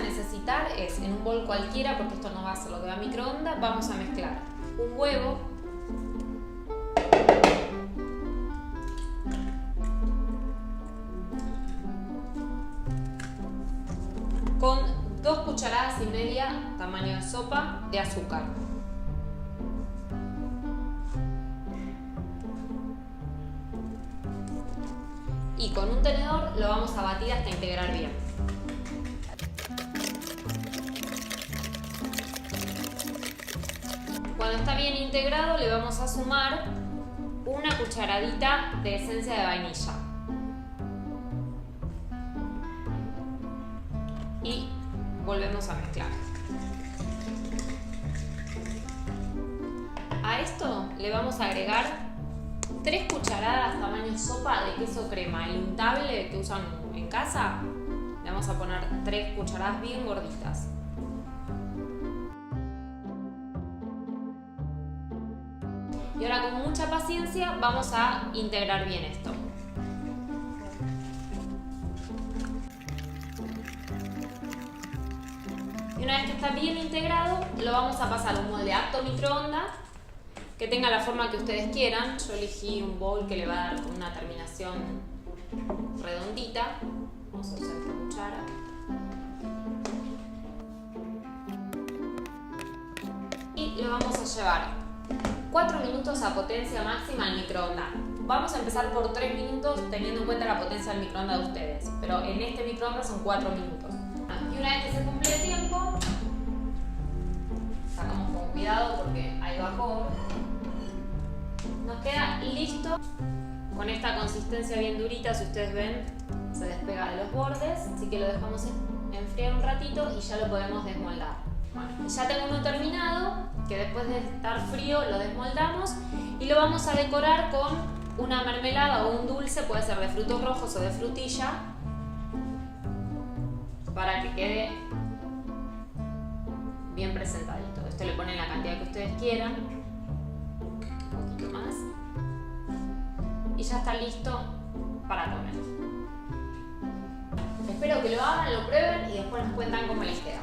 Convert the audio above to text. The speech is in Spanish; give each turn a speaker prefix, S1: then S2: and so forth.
S1: necesitar es, en un bol cualquiera, porque esto no va a ser lo que va a microondas, vamos a mezclar un huevo, con 2 cucharadas y media, tamaño de sopa, de azúcar. Y con un tenedor lo vamos a batir hasta integrar bien. Cuando está bien integrado le vamos a sumar una cucharadita de esencia de vainilla. Y volvemos a mezclar. A esto le vamos a agregar 3 cucharadas tamaño sopa de queso crema, el untable que usan en casa. Le vamos a poner 3 cucharadas bien gorditas. Y ahora con mucha paciencia vamos a integrar bien esto. Y una vez que está bien integrado, lo vamos a pasar a un molde apto microondas que tenga la forma que ustedes quieran. Yo elegí un bowl que le va a dar una terminación redondita. Vamos a usar esta cuchara. Y lo vamos a llevar 4 minutos a potencia máxima al microondas. Vamos a empezar por 3 minutos teniendo en cuenta la potencia del microondas de ustedes, pero en este microondas son 4 minutos. Y una vez que se cumple el tiempo, sacamos con cuidado porque hay vapor. Nos queda listo con esta consistencia bien durita. Si ustedes ven, se despega de los bordes, así que lo dejamos enfriar un ratito y ya lo podemos desmoldar. Bueno, ya tengo uno terminado, que después de estar frío lo desmoldamos y lo vamos a decorar con una mermelada o un dulce, puede ser de frutos rojos o de frutilla, para que quede bien presentadito. Esto le ponen la cantidad que ustedes quieran, un poquito más, y ya está listo para comer. Espero que lo hagan, lo prueben y después nos cuentan cómo les queda.